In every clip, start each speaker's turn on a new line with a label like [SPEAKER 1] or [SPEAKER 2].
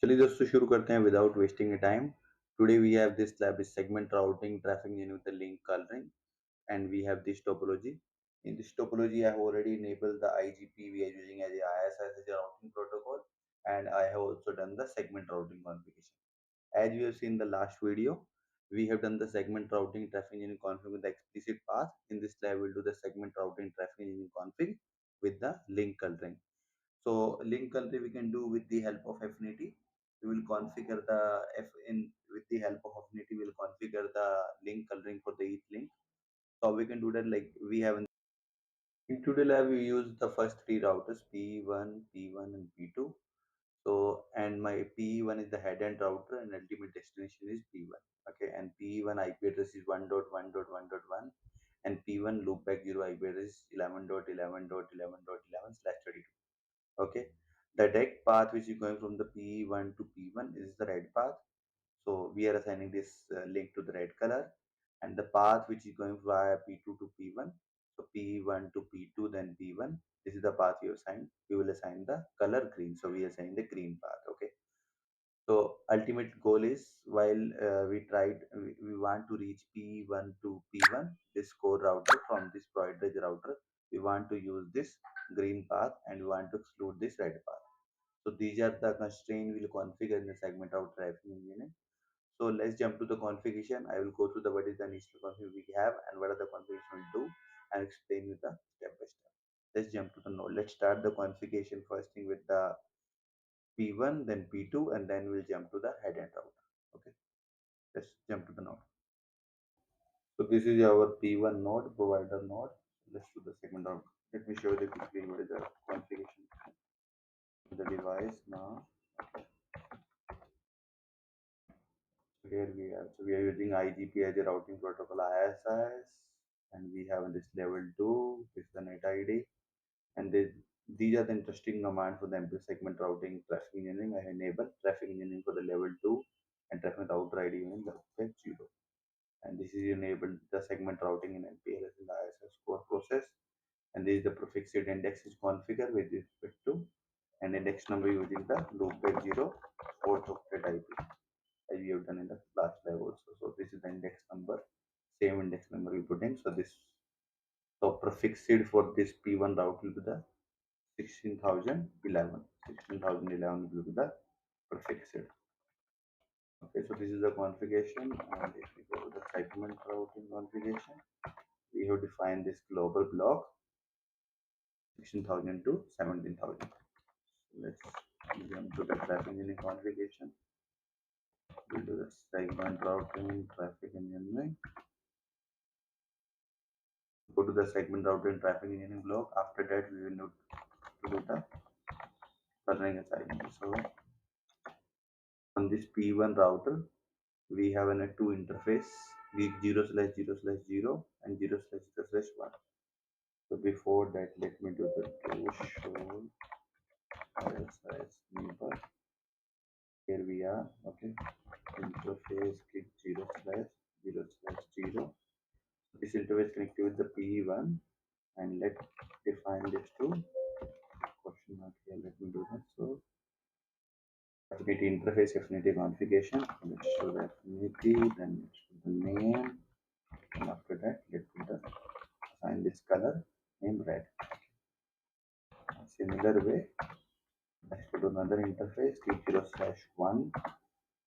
[SPEAKER 1] चलिए दोस्तों शुरू करते हैं without wasting a time. Today we have this lab is segment routing, traffic engineering with the link coloring, and we have this topology. In this topology, I have already enabled the IGP we are using as a ISS as a routing protocol, and I have also done the segment routing configuration. As we have seen in the last video, we have done the segment routing traffic engineering config with the explicit path. In this lab, we'll do the segment routing traffic engineering config with the link coloring. So link country we can do with the help of Affinity. We will configure the F in with the help of Affinity. We will configure the link coloring for the each link. So we can do that like we have in today lab. We use the first three routers P1, P1, and P2. So and my P1 is the head end router, and ultimate destination is P1. Okay, and P1 IP address is 1.1.1.1, and P1 loopback 0 IP address is 11.11.11.11/32. Okay, the direct path which is going from the P1 to P1 is the red path, so we are assigning this link to the red color. And the path which is going via P2 to P1, so P1 to P2 then P1, this is the path we assign. We will assign the color green, so we assign the green path. Okay, so ultimate goal is while we want to reach P1 to P1, this core router from this provider router, we want to use this green path and we want to exclude this red path. So these are the constraints we'll configure in the segment of traffic engineering. So let's jump to the configuration. I will go through the what is the initial config we have and what are the configuration will do and explain you the step by step. Let's jump to the node. Let's start the configuration first thing with the P1, then P2, and then we'll jump to the head end router. Okay, let's jump to the node. So this is our P1 node, provider node. Let's do the segment router. Let me show you quickly what is the configuration of the device now. So here we are. So we are using IGP as a routing protocol ISIS, and we have this level 2, this is the net ID, and these are the interesting commands for the MP segment routing traffic engineering. I enable traffic engineering for the level 2 and traffic router ID in the 0. And this is enabled the segment routing in mpls in the ISS core process. And this is the prefix-sid index is configured with respect to an index number using the loopback 0 fourth octet IP as we have done in the last lab also. So this is the index number, same index number we put in. So prefix-sid for this P1 route will be the 16,011. 16,011 will be the prefix-sid. Okay, so this is the configuration, and if we go to the segment routing configuration, we have defined this global block 16,000 to 17,000. So let's jump to the traffic engineering configuration. We'll do the segment routing traffic engineering. Go to the segment routing traffic engineering block. After that, we will need to do the kernel assignment. So on this P1 router, we have a two interface, the 0/0/0 and 0/0/1. So before that, let me do the do show ISIS neighbor. Here we are. Okay, interface click 0/0/0. This interface connected with the P1, and let's define this to question mark here. Let me do that. So Affinity interface, Affinity configuration. Let's show the Affinity, then let's put the name, and after that, let's put the assign this color name red. Similar way, let's go to another interface, click 0/1,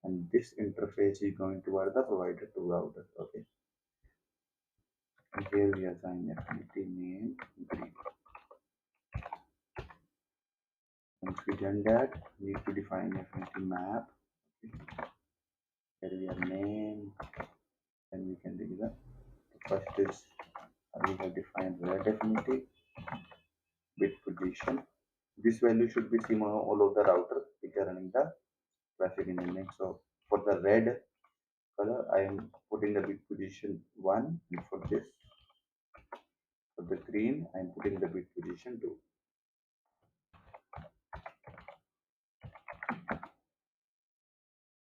[SPEAKER 1] and this interface is going toward the provider to router. Okay, and here we assign Affinity name green. Once we done that, we need to define Affinity map. Okay. Here we have name, then we can do the first is we have defined red affinity, bit position. This value should be seen on all of the router which are running the traffic engineering. So for the red color, I am putting the bit position 1, and for the green, I am putting the bit position 2.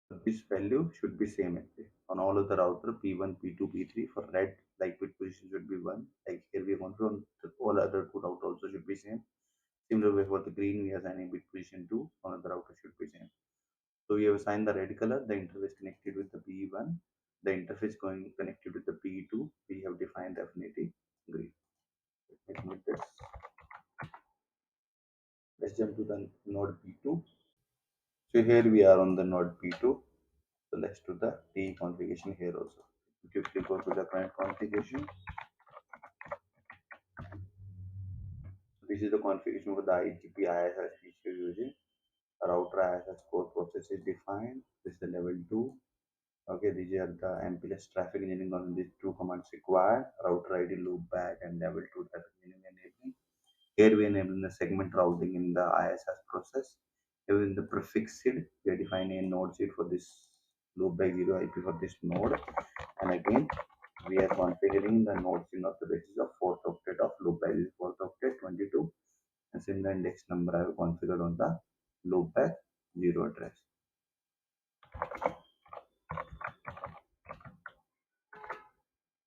[SPEAKER 1] So this value should be same actually on all of the router P1, P2, P3. For red, like bit position should be 1. Like here we have on all other two routers also should be same. Similar way for the green, we are assigning bit position 2. On other router should be same. So we have assigned the red color, the interface connected with the P1, the interface going connected with the P2. We have defined the affinity green. Let me make this. Let's jump to the node P2. So here we are on the node P2. So let's do the T configuration here also. Quickly go to the current configuration. So this is the configuration for the IGP ISS which we are using. Router ISS core process is defined. This is the level 2. Okay, these are the mpls traffic engineering on these two commands required. Router ID loopback and level 2 traffic engineering enabling. Here we enable the segment routing in the ISS process. Here in the prefix-sid, we are defining a node seed for this loopback 0 IP for this node. And again, we are configuring the node seed of the basis of fourth octet of loopback. This is fourth octet 22, and similar index number I have configured on the loopback 0 address.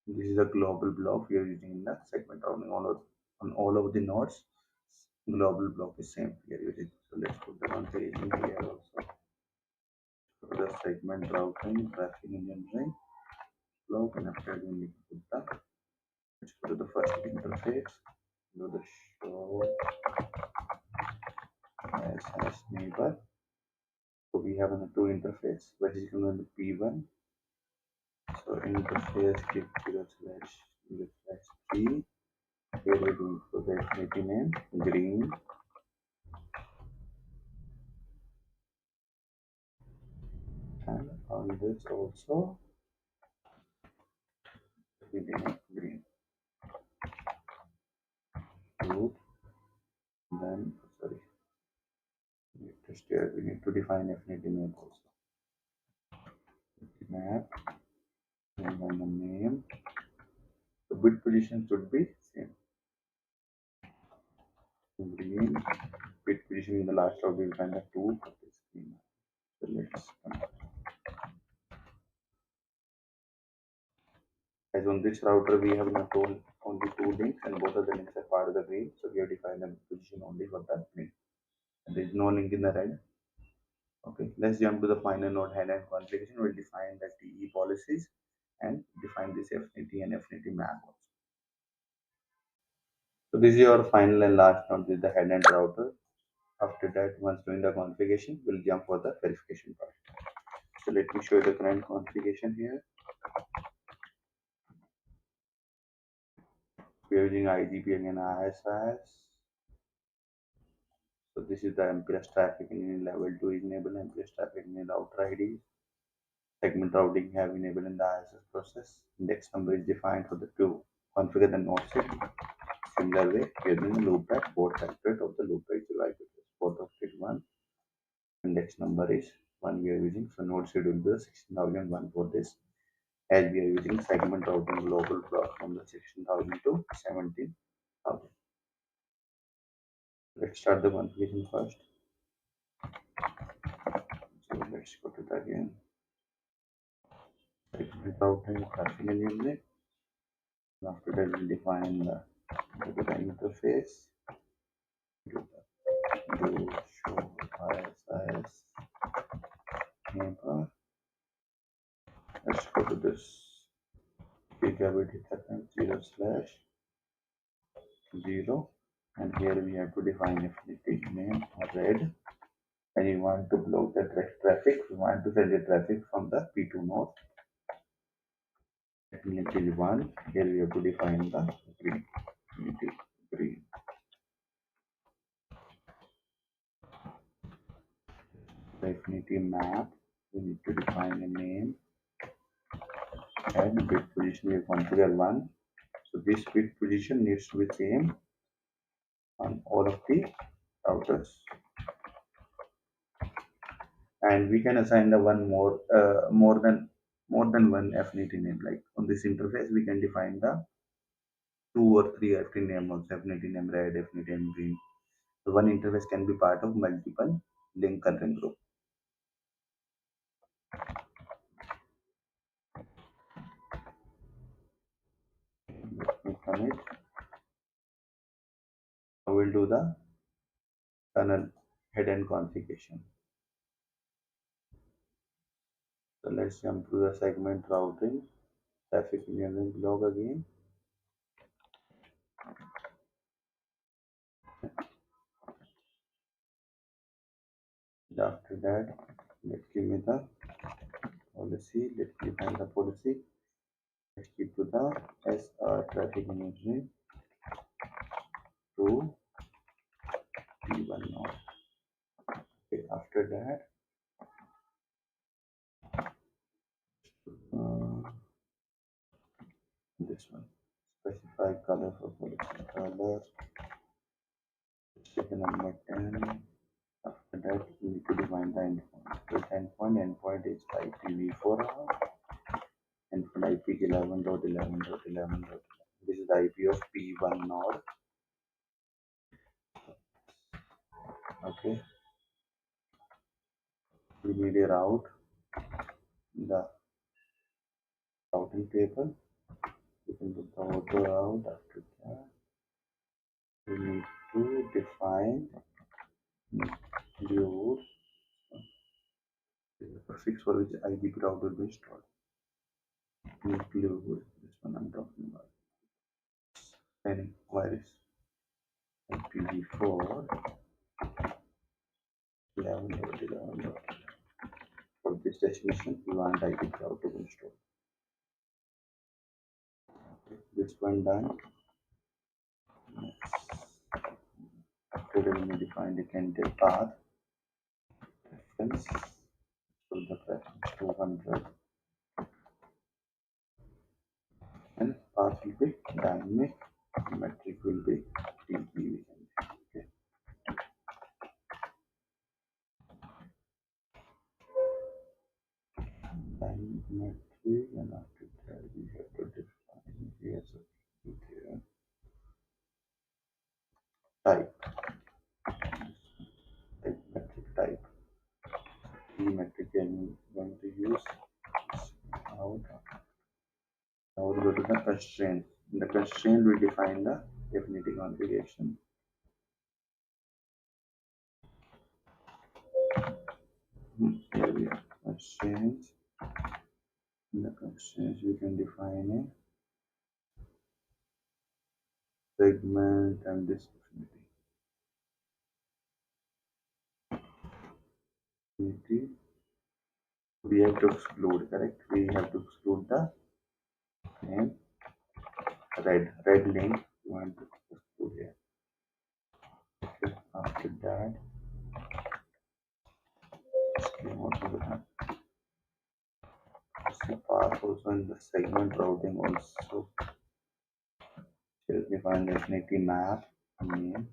[SPEAKER 1] This is a global block we are using in the segment routing on all of the nodes. Global block is same we are using. So let's put the configuration here also. For the segment routing, traffic engineering block, and after that we need to put the, let's go to the first interface. Do the show as neighbor. So we have a two interface, which is going to be P1. So interface give 0/0/3. Here we're going for the affinity name green, and on this also affinity name green. Root. Then sorry, we need to define affinity name also. Map and then the name. The bit position should be same. Green bit position in the last row we will find the 2 for this green. So let's as on this router we have not only two links and both of the links are part of the green. So we have defined the position only for the green. And there is no link in the red. Okay, let's jump to the final node header configuration. We'll define the TE policies and define this affinity and affinity map also. So this is your final and last node with the head and router. After that, once doing the configuration, we'll jump for the verification part. So let me show you the current configuration here. We are using IGP again ISS. So this is the mpls traffic in level 2 is enabled, mpls traffic in router ID. Segment routing have enabled in the ISS process. Index number is defined for the two. Configure the node set. Similar way, using the loopback, fourth factor of the loopback July fourth of state 1. Index number is 1 we are using. So node set will be the 16,001 for this. As we are using segment routing global block from the 16,000 to 17,000. Let's start the configuration first. So let's go to the again. Segment routing traffic enabling. After that we'll define the interface. Do show ISIS neighbor. Let's go to this gigabit Ethernet 0/0, and here we have to define affinity name red, and we want to block the traffic. We want to send the traffic from the P2 node. Affinity 1. Here we have to define the green. Affinity green. The affinity map. We need to define a name and bit position. We configure 1. So this bit position needs to be same on all of the routers, and we can assign the one more than one affinity name. Like on this interface we can define the 2 or 3 affinity name also, affinity name red, affinity name green. So one interface can be part of multiple link current group. Let me commit. I will do the tunnel head end configuration. So let's jump to the segment routing, traffic engineering blog again. And after that, let's give me the policy. Let's define the policy. Let's keep to the SR traffic engineering to P1 now. Okay, after that, this one. Specify color for policy color. Second number 10. After that, we need to define the endpoint. So endpoint is IPv4 endpoint IP 11.11.11. This is the IP of P1 node. Okay, we need a route, the routing table. We can put the auto route. After that, we need to define include the prefix for which IDP route will be installed. Include this one I'm talking about. Any virus IPv4 11.11. For this destination, we want IDP route to be installed. Okay, this one done. After that, we define the candidate path reference. So the preference 200 and path will be dynamic, metric will be TP. Okay. Dynamic metric, and after that we have to define here type, metric type. Key metric I'm going to use out. Now we'll go to the constraint. In the constraint we define the Affinity configuration. Here we are. Constraints. In the constraints we can define a segment and this Affinity. We have to exclude, correct? We have to exclude the name red link. We want to exclude here. Okay. After that, what will happen? So path also in the segment routing also. Here we find the Affinity map name.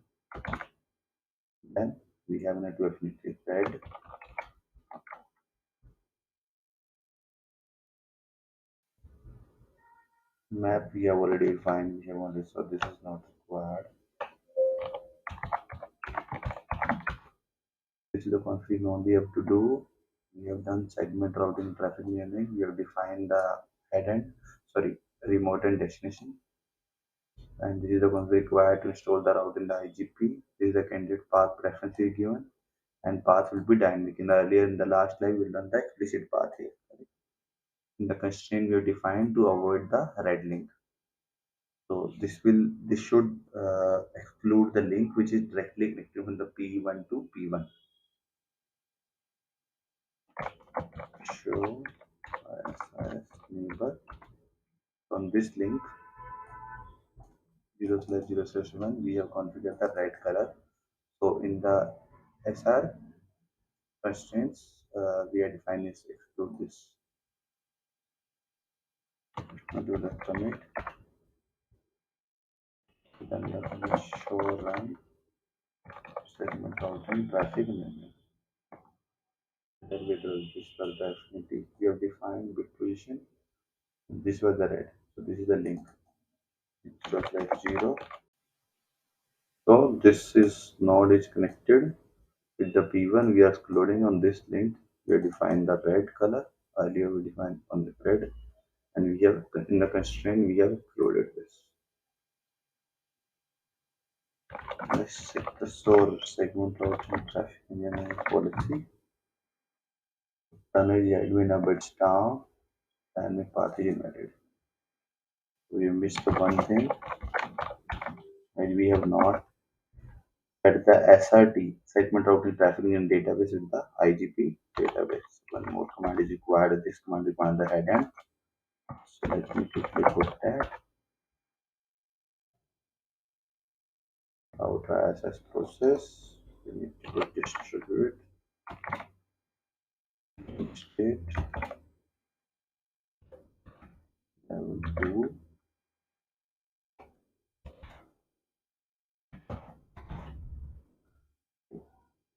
[SPEAKER 1] Then we have network Affinity red. Map we have already defined. We have only, so this is not required. This is the config only have to do. We have done segment routing traffic engineering. We have defined the head end, sorry, remote and destination. And this is the config required to install the route in the IGP. This is the candidate path preference is given, and path will be dynamic. In the last slide, we done the explicit path here. In the constraint, we have defined to avoid the red link. So this should exclude the link which is directly connected from the P1 to P1. Show ISIS neighbor from this link 0/0/1 we have configured the red color. So in the SR constraints we are defining this exclude this. Now do the commit. Then we are going to show run segment routing traffic engineering. Then we do this for the Affinity. We have defined bit position. This was the red. So this is the link. It's just like 0. So this is node is connected with the P1. We are excluding on this link. We have defined the red color. Earlier we defined on the red, and we have in the constraint we have included this. Let's check the source segment routing traffic engineering policy. Tunnel admin a bit down and the path is invalid. We missed the one thing and we have not set the SRT segment routing traffic in database in the IGP database. One more command is required. This command requires the head end. So let me quickly put that. Outer access process. We need to distribute state level 2.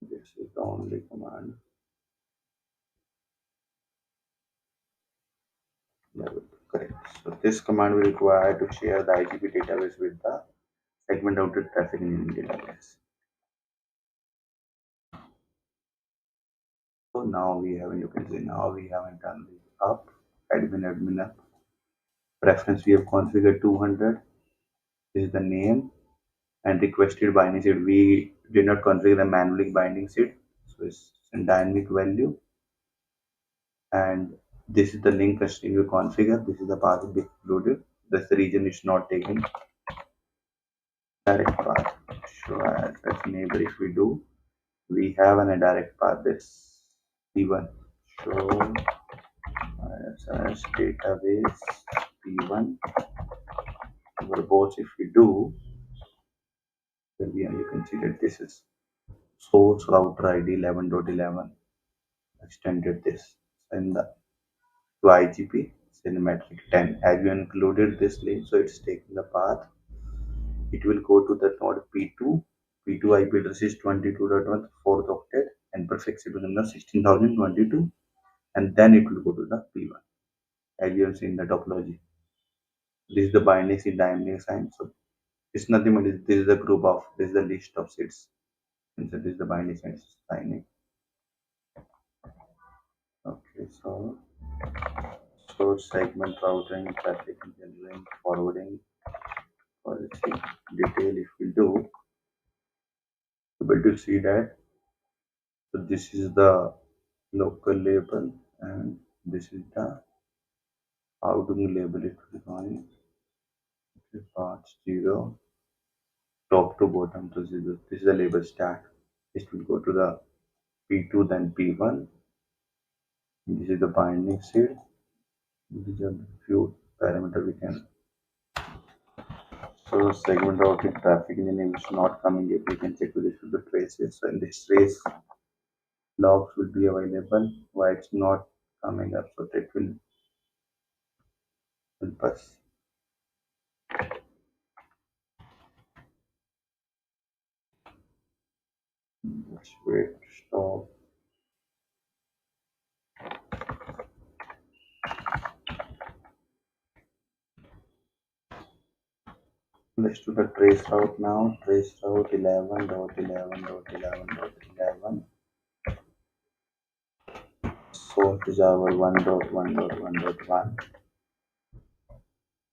[SPEAKER 1] This is the only command level 2. Correct. So this command will require to share the IGP database with the segment routed traffic in database. So now we have, you can see now we haven't done this up, admin up. Preference we have configured 200. This is the name and requested binding seed. We did not configure the manually binding seed. So it's in dynamic value. And this is the link constraint you configure. This is the path will be included. That's the reason it's not taking direct path. So as neighbor, if we do, we have an indirect path. This P1. So as database P1 our bots, if we do, then you can see that this is source router ID 11.11 extended this in the to IGP cinematic 10. As you included this link, so it's taking the path. It will go to the node P2. P2 IP address is 22.1 fourth octet and prefix-sid will be 16,022, and then it will go to the P1. As you have seen the topology. This is the binding seed dynamic sign. So it's nothing but this is the group of this is the list of seeds. And so this is the binding seed signing. Okay, so segment routing, traffic engineering, forwarding, policy, detail if we do, able to see that. So this is the local label and this is the how do we label it to define part 0 top to bottom. So this is the label stack. It will go to the P2 then P1. This is the binding seed. These are the few parameter we can. So segment routing traffic engineering is not coming if we can check with this with the traces. So in this trace logs will be available. Why it's not coming up? So that will help us. Let's wait, stop. Let's do the trace route now. Trace route 11.11.11.11. Source is our 1.1.1.1.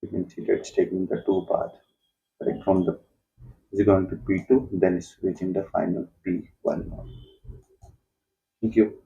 [SPEAKER 1] You can see that it's taking the two path. Right from the is going to P2, then it's reaching the final P1 now. Thank you.